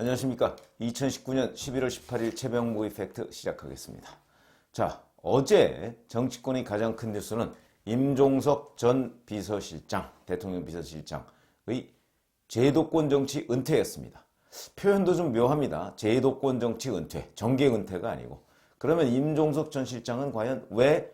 안녕하십니까. 2019년 11월 18일 최병목의 팩트 시작하겠습니다. 자, 어제 정치권의 가장 큰 뉴스는 임종석 전 비서실장, 대통령 비서실장의 제도권 정치 은퇴였습니다. 표현도 좀 묘합니다. 제도권 정치 은퇴, 정계 은퇴가 아니고. 그러면 임종석 전 실장은 과연 왜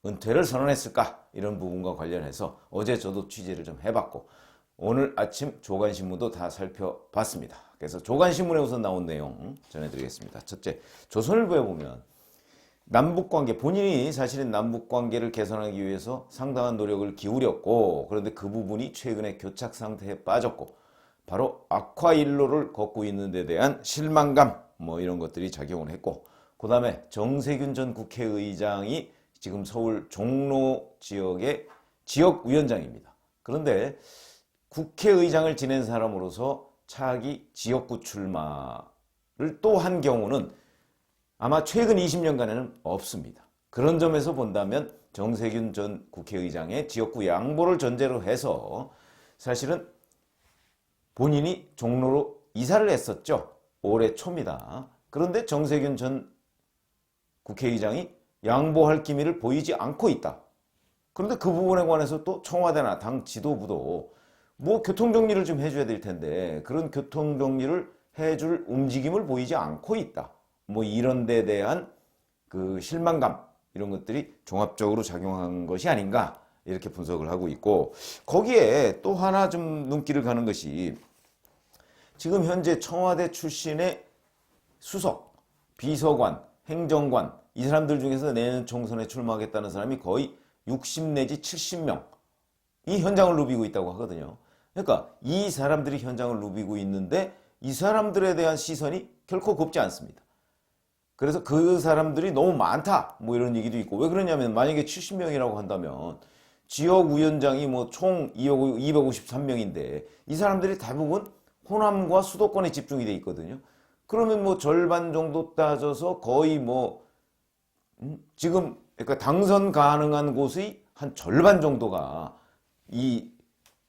은퇴를 선언했을까? 이런 부분과 관련해서 어제 저도 취재를 좀 해봤고 오늘 아침 조간신문도 다 살펴봤습니다. 그래서 조간신문에 우선 나온 내용 전해드리겠습니다. 첫째, 조선일보에 보면 남북관계, 본인이 사실은 남북관계를 개선하기 위해서 상당한 노력을 기울였고 그런데 그 부분이 최근에 교착 상태에 빠졌고 바로 악화일로를 걷고 있는 데 대한 실망감 이런 것들이 작용을 했고 그 다음에 정세균 전 국회의장이 지금 서울 종로 지역의 지역위원장입니다. 그런데 국회의장을 지낸 사람으로서 차기 지역구 출마를 또 한 경우는 아마 최근 20년간에는 없습니다. 그런 점에서 본다면 정세균 전 국회의장의 지역구 양보를 전제로 해서 사실은 본인이 종로로 이사를 했었죠. 올해 초입니다. 그런데 정세균 전 국회의장이 양보할 기미를 보이지 않고 있다. 그런데 그 부분에 관해서 또 청와대나 당 지도부도 교통정리를 좀 해줘야 될 텐데 그런 교통정리를 해줄 움직임을 보이지 않고 있다. 이런 데 대한 그 실망감 이런 것들이 종합적으로 작용한 것이 아닌가 이렇게 분석을 하고 있고 거기에 또 하나 좀 눈길을 가는 것이 지금 현재 청와대 출신의 수석, 비서관, 행정관 이 사람들 중에서 내년 총선에 출마하겠다는 사람이 거의 60 내지 70명 이 현장을 누비고 있다고 하거든요. 그러니까 이 사람들이 현장을 누비고 있는데 이 사람들에 대한 시선이 결코 곱지 않습니다. 그래서 그 사람들이 너무 많다 이런 얘기도 있고 왜 그러냐면 만약에 70명이라고 한다면 지역위원장이 총 253명인데 이 사람들이 대부분 호남과 수도권에 집중이 돼 있거든요. 그러면 절반 정도 따져서 거의 지금 그러니까 당선 가능한 곳의 한 절반 정도가 이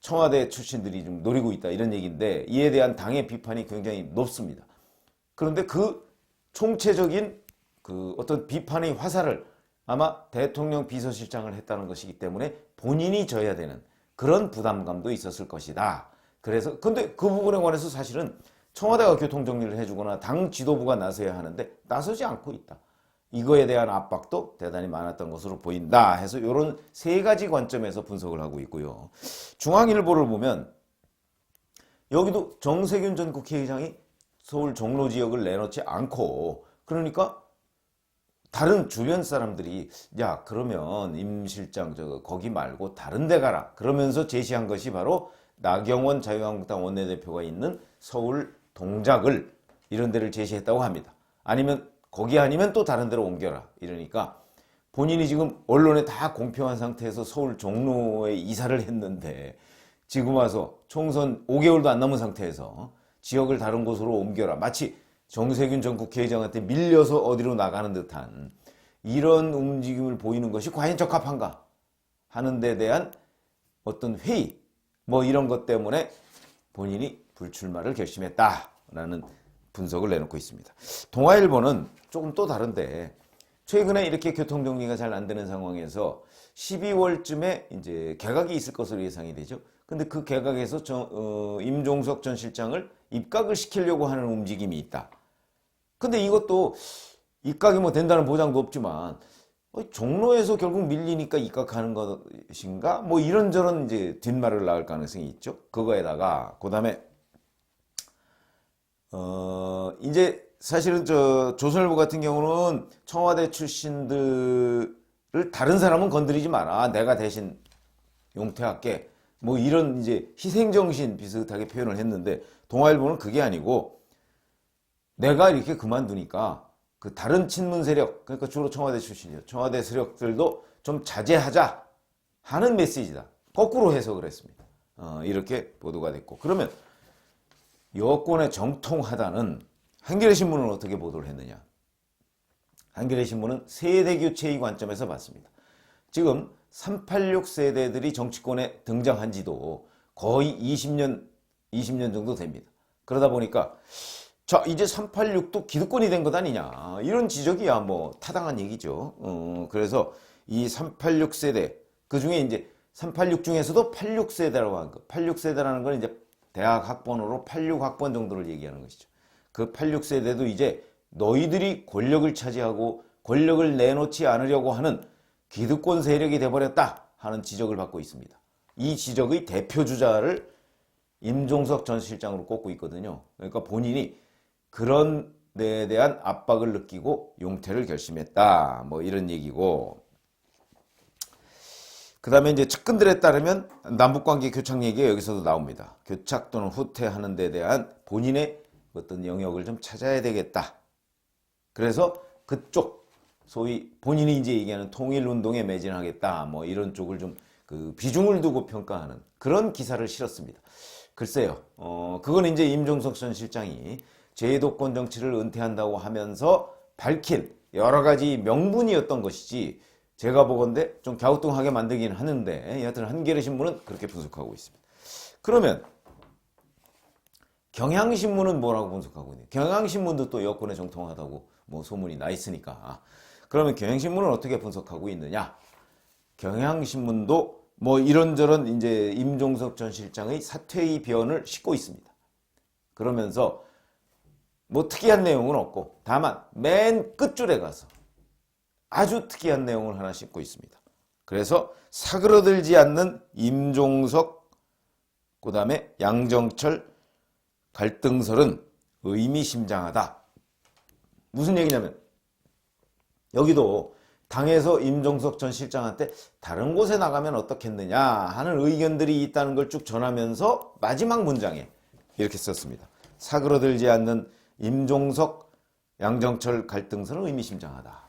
청와대 출신들이 좀 노리고 있다 이런 얘기인데 이에 대한 당의 비판이 굉장히 높습니다. 그런데 그 총체적인 그 어떤 비판의 화살을 아마 대통령 비서실장을 했다는 것이기 때문에 본인이 져야 되는 그런 부담감도 있었을 것이다. 그래서 근데 그 부분에 관해서 사실은 청와대가 교통정리를 해주거나 당 지도부가 나서야 하는데 나서지 않고 있다. 이거에 대한 압박도 대단히 많았던 것으로 보인다 해서 이런 세 가지 관점에서 분석을 하고 있고요. 중앙일보를 보면 여기도 정세균 전 국회의장이 서울 종로 지역을 내놓지 않고 그러니까 다른 주변 사람들이 야 그러면 임 실장 거기 말고 다른 데 가라 그러면서 제시한 것이 바로 나경원 자유한국당 원내대표가 있는 서울 동작을 이런 데를 제시했다고 합니다. 아니면 거기 아니면 또 다른 데로 옮겨라 이러니까 본인이 지금 언론에 다 공표한 상태에서 서울 종로에 이사를 했는데 지금 와서 총선 5개월도 안 남은 상태에서 지역을 다른 곳으로 옮겨라 마치 정세균 전 국회의장한테 밀려서 어디로 나가는 듯한 이런 움직임을 보이는 것이 과연 적합한가 하는 데 대한 어떤 회의 이런 것 때문에 본인이 불출마를 결심했다라는 분석을 내놓고 있습니다. 동아일보는 조금 또 다른데 최근에 이렇게 교통정리가 잘 안 되는 상황에서 12월쯤에 이제 개각이 있을 것으로 예상이 되죠. 근데 그 개각에서 임종석 전 실장을 입각을 시키려고 하는 움직임이 있다. 근데 이것도 입각이 된다는 보장도 없지만 종로에서 결국 밀리니까 입각하는 것인가? 이런저런 이제 뒷말을 낳을 가능성이 있죠. 그거에다가 그다음에 이제 사실은 조선일보 같은 경우는 청와대 출신들을 다른 사람은 건드리지 마라. 내가 대신 용퇴할게. 이런 이제 희생정신 비슷하게 표현을 했는데 동아일보는 그게 아니고 내가 이렇게 그만두니까 그 다른 친문 세력 그러니까 주로 청와대 출신이죠. 청와대 세력들도 좀 자제하자 하는 메시지다. 거꾸로 해석을 했습니다. 이렇게 보도가 됐고 그러면 여권의 정통하다는 한겨레 신문은 어떻게 보도를 했느냐. 한겨레 신문은 세대교체의 관점에서 봤습니다. 지금 386 세대들이 정치권에 등장한 지도 거의 20년 정도 됩니다. 그러다 보니까 자, 이제 386도 기득권이 된 것 아니냐. 이런 지적이야 뭐 타당한 얘기죠. 그래서 이 386세대, 그 중에 이제 386 중에서도 86세대라고 하는 거. 86세대라는 건 이제 대학 학번으로 86학번 정도를 얘기하는 것이죠. 그 86세대도 이제 너희들이 권력을 차지하고 권력을 내놓지 않으려고 하는 기득권 세력이 돼버렸다 하는 지적을 받고 있습니다. 이 지적의 대표 주자를 임종석 전 실장으로 꼽고 있거든요. 그러니까 본인이 그런 데에 대한 압박을 느끼고 용퇴를 결심했다. 뭐 이런 얘기고. 그 다음에 이제 측근들에 따르면 남북관계 교착 얘기가 여기서도 나옵니다. 교착 또는 후퇴하는 데 대한 본인의 어떤 영역을 좀 찾아야 되겠다. 그래서 그쪽 소위 본인이 이제 얘기하는 통일운동에 매진하겠다. 뭐 이런 쪽을 좀 그 비중을 두고 평가하는 그런 기사를 실었습니다. 글쎄요. 그건 이제 임종석 전 실장이 제도권 정치를 은퇴한다고 하면서 밝힌 여러 가지 명분이었던 것이지 제가 보건대 좀 갸우뚱하게 만들긴 하는데 여하튼 한겨레신문은 그렇게 분석하고 있습니다. 그러면 경향신문은 뭐라고 분석하고 있냐? 경향신문도 또 여권에 정통하다고 뭐 소문이 나 있으니까. 그러면 경향신문은 어떻게 분석하고 있느냐? 경향신문도 뭐 이런저런 이제 임종석 전 실장의 사퇴의 변을 싣고 있습니다. 그러면서 뭐 특이한 내용은 없고 다만 맨 끝줄에 가서 아주 특이한 내용을 하나 싣고 있습니다. 그래서 사그러들지 않는 임종석 그 다음에 양정철 갈등설은 의미심장하다. 무슨 얘기냐면 여기도 당에서 임종석 전 실장한테 다른 곳에 나가면 어떻겠느냐 하는 의견들이 있다는 걸 쭉 전하면서 마지막 문장에 이렇게 썼습니다. 사그러들지 않는 임종석 양정철 갈등설은 의미심장하다.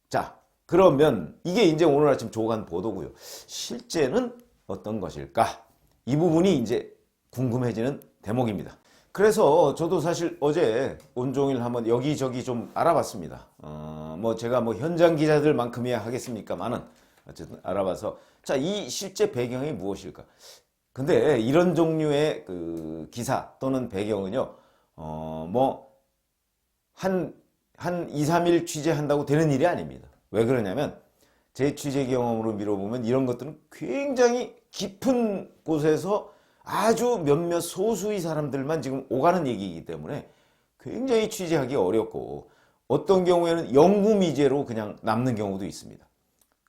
자, 그러면 이게 이제 오늘 아침 조간 보도고요. 실제는 어떤 것일까? 이 부분이 이제 궁금해지는 대목입니다. 그래서 저도 사실 어제 온종일 한번 여기저기 좀 알아봤습니다. 뭐 제가 뭐 현장 기자들만큼이야 하겠습니까만은 어쨌든 알아봐서 자, 이 실제 배경이 무엇일까? 근데 이런 종류의 그 기사 또는 배경은요, 뭐 한 2, 3일 취재한다고 되는 일이 아닙니다. 왜 그러냐면 제 취재 경험으로 미뤄보면 이런 것들은 굉장히 깊은 곳에서 아주 몇몇 소수의 사람들만 지금 오가는 얘기이기 때문에 굉장히 취재하기 어렵고 어떤 경우에는 영구미제로 그냥 남는 경우도 있습니다.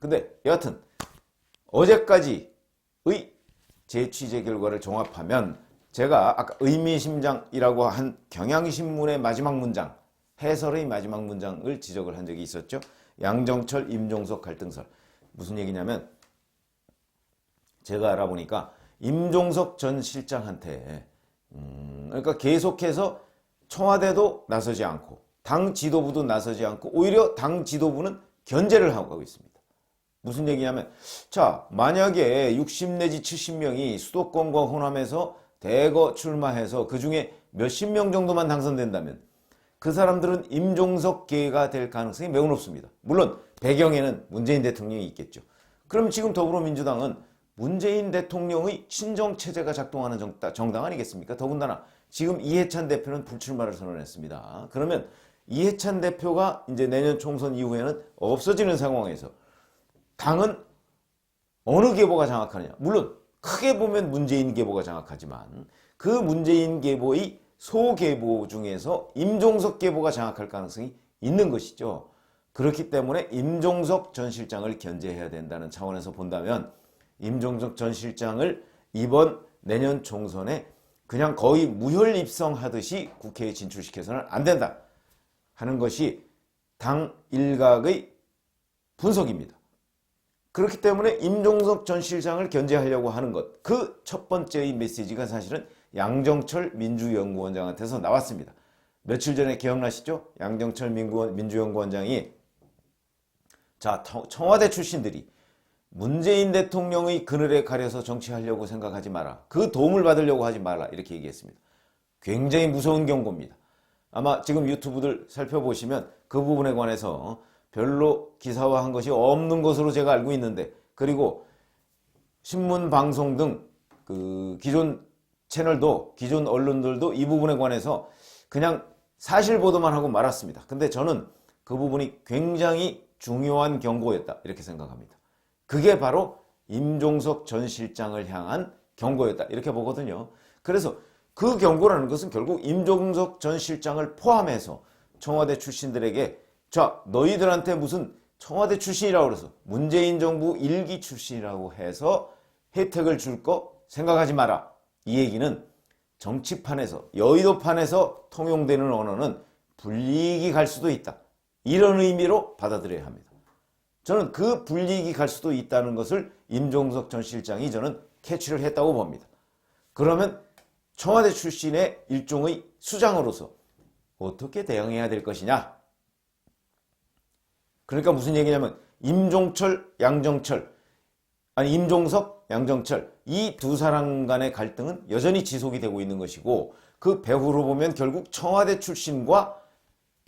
근데 여하튼 어제까지의 제 취재 결과를 종합하면 제가 아까 의미심장이라고 한 경향신문의 마지막 문장, 해설의 마지막 문장을 지적을 한 적이 있었죠. 양정철, 임종석 갈등설. 무슨 얘기냐면 제가 알아보니까 임종석 전 실장한테 그러니까 계속해서 청와대도 나서지 않고 당 지도부도 나서지 않고 오히려 당 지도부는 견제를 하고 있습니다. 무슨 얘기냐면 자, 만약에 60 내지 70명이 수도권과 호남에서 대거 출마해서 그중에 몇십 명 정도만 당선된다면 그 사람들은 임종석계가 될 가능성이 매우 높습니다. 물론 배경에는 문재인 대통령이 있겠죠. 그럼 지금 더불어민주당은 문재인 대통령의 친정체제가 작동하는 정당 아니겠습니까? 더군다나 지금 이해찬 대표는 불출마를 선언했습니다. 그러면 이해찬 대표가 이제 내년 총선 이후에는 없어지는 상황에서 당은 어느 계보가 장악하느냐? 물론 크게 보면 문재인 계보가 장악하지만 그 문재인 계보의 소계보 중에서 임종석 계보가 장악할 가능성이 있는 것이죠. 그렇기 때문에 임종석 전 실장을 견제해야 된다는 차원에서 본다면 임종석 전 실장을 이번 내년 총선에 그냥 거의 무혈 입성하듯이 국회에 진출시켜서는 안 된다 하는 것이 당 일각의 분석입니다. 그렇기 때문에 임종석 전 실장을 견제하려고 하는 것, 그 첫 번째의 메시지가 사실은 양정철 민주연구원장한테서 나왔습니다. 며칠 전에 기억나시죠? 양정철 민주연구원장이 자, 청와대 출신들이 문재인 대통령의 그늘에 가려서 정치하려고 생각하지 마라. 그 도움을 받으려고 하지 마라. 이렇게 얘기했습니다. 굉장히 무서운 경고입니다. 아마 지금 유튜브들 살펴보시면 그 부분에 관해서 별로 기사화한 것이 없는 것으로 제가 알고 있는데, 그리고 신문, 방송 등 그 기존 채널도, 기존 언론들도 이 부분에 관해서 그냥 사실 보도만 하고 말았습니다. 근데 저는 그 부분이 굉장히 중요한 경고였다 이렇게 생각합니다. 그게 바로 임종석 전 실장을 향한 경고였다 이렇게 보거든요. 그래서 그 경고라는 것은 결국 임종석 전 실장을 포함해서 청와대 출신들에게 자 너희들한테 무슨 청와대 출신이라고 그래서 문재인 정부 1기 출신이라고 해서 혜택을 줄 거 생각하지 마라. 이 얘기는 정치판에서 여의도판에서 통용되는 언어는 불이익이 갈 수도 있다. 이런 의미로 받아들여야 합니다. 저는 그 불이익이 갈 수도 있다는 것을 임종석 전 실장이 저는 캐치를 했다고 봅니다. 그러면 청와대 출신의 일종의 수장으로서 어떻게 대응해야 될 것이냐. 그러니까 무슨 얘기냐면 임종철, 양정철 아니 임종석, 양정철 이 두 사람 간의 갈등은 여전히 지속이 되고 있는 것이고 그 배후로 보면 결국 청와대 출신과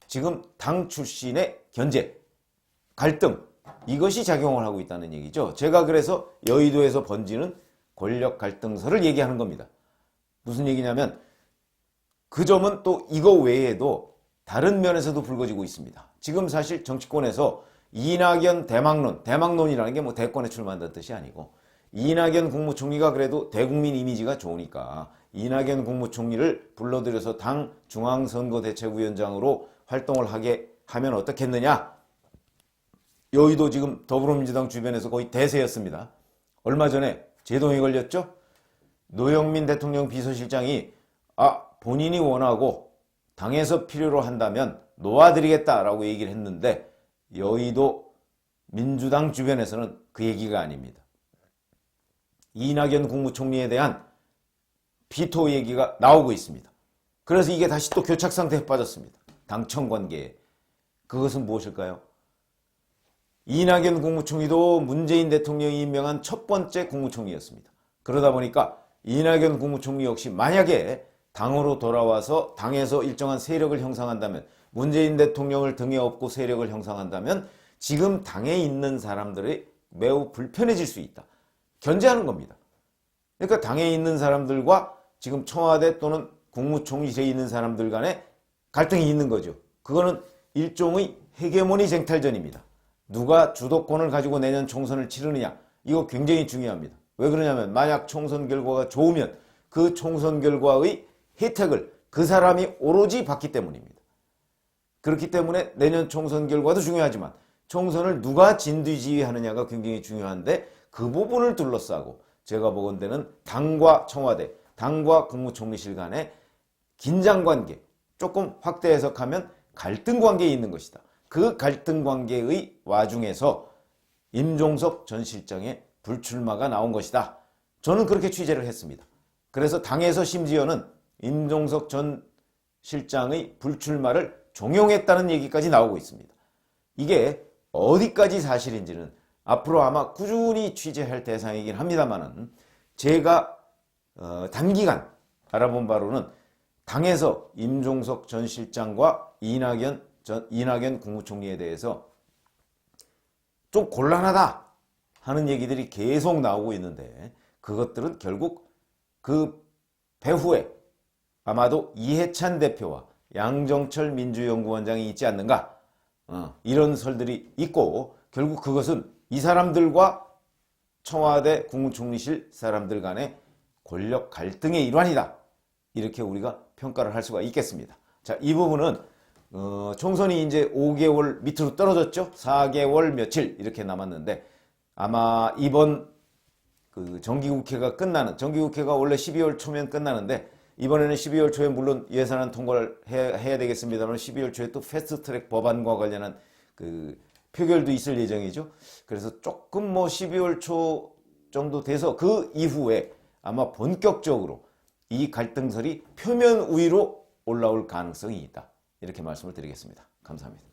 지금 당 출신의 견제, 갈등 이것이 작용을 하고 있다는 얘기죠. 제가 그래서 여의도에서 번지는 권력 갈등설을 얘기하는 겁니다. 무슨 얘기냐면 그 점은 또 이거 외에도 다른 면에서도 불거지고 있습니다. 지금 사실 정치권에서 이낙연 대망론이라는 게 뭐 대권에 출마한다는 뜻이 아니고 이낙연 국무총리가 그래도 대국민 이미지가 좋으니까 이낙연 국무총리를 불러들여서 당 중앙선거대책위원장으로 활동을 하게 하면 어떻겠느냐. 여의도 지금 더불어민주당 주변에서 거의 대세였습니다. 얼마 전에 제동이 걸렸죠. 노영민 대통령 비서실장이 본인이 원하고 당에서 필요로 한다면 놓아드리겠다라고 얘기를 했는데 여의도 민주당 주변에서는 그 얘기가 아닙니다. 이낙연 국무총리에 대한 비토 얘기가 나오고 있습니다. 그래서 이게 다시 또 교착 상태에 빠졌습니다. 당청 관계에. 그것은 무엇일까요? 이낙연 국무총리도 문재인 대통령이 임명한 첫 번째 국무총리였습니다. 그러다 보니까 이낙연 국무총리 역시 만약에 당으로 돌아와서 당에서 일정한 세력을 형성한다면 문재인 대통령을 등에 업고 세력을 형성한다면 지금 당에 있는 사람들이 매우 불편해질 수 있다. 견제하는 겁니다. 그러니까 당에 있는 사람들과 지금 청와대 또는 국무총리실에 있는 사람들 간에 갈등이 있는 거죠. 그거는 일종의 헤게모니 쟁탈전입니다. 누가 주도권을 가지고 내년 총선을 치르느냐. 이거 굉장히 중요합니다. 왜 그러냐면 만약 총선 결과가 좋으면 그 총선 결과의 혜택을 그 사람이 오로지 받기 때문입니다. 그렇기 때문에 내년 총선 결과도 중요하지만 총선을 누가 진두지휘하느냐가 굉장히 중요한데 그 부분을 둘러싸고 제가 보건대는 당과 청와대, 당과 국무총리실 간의 긴장관계, 조금 확대 해석하면 갈등관계에 있는 것이다. 그 갈등관계의 와중에서 임종석 전 실장의 불출마가 나온 것이다. 저는 그렇게 취재를 했습니다. 그래서 당에서 심지어는 임종석 전 실장의 불출마를 종용했다는 얘기까지 나오고 있습니다. 이게 어디까지 사실인지는 앞으로 아마 꾸준히 취재할 대상이긴 합니다만은 제가 단기간 알아본 바로는 당에서 임종석 전 실장과 이낙연 국무총리에 대해서 좀 곤란하다 하는 얘기들이 계속 나오고 있는데 그것들은 결국 그 배후에 아마도 이해찬 대표와 양정철 민주연구원장이 있지 않는가 이런 설들이 있고 결국 그것은 이 사람들과 청와대 국무총리실 사람들 간의 권력 갈등의 일환이다. 이렇게 우리가 평가를 할 수가 있겠습니다. 자, 이 부분은 총선이 이제 5개월 밑으로 떨어졌죠. 4개월 며칠 이렇게 남았는데 아마 이번 그 정기국회가 정기국회가 원래 12월 초면 끝나는데 이번에는 12월 초에 물론 예산안 통과를 해야 되겠습니다만 12월 초에 또 패스트트랙 법안과 관련한 그 표결도 있을 예정이죠. 그래서 조금 12월 초 정도 돼서 그 이후에 아마 본격적으로 이 갈등설이 표면 위로 올라올 가능성이 있다. 이렇게 말씀을 드리겠습니다. 감사합니다.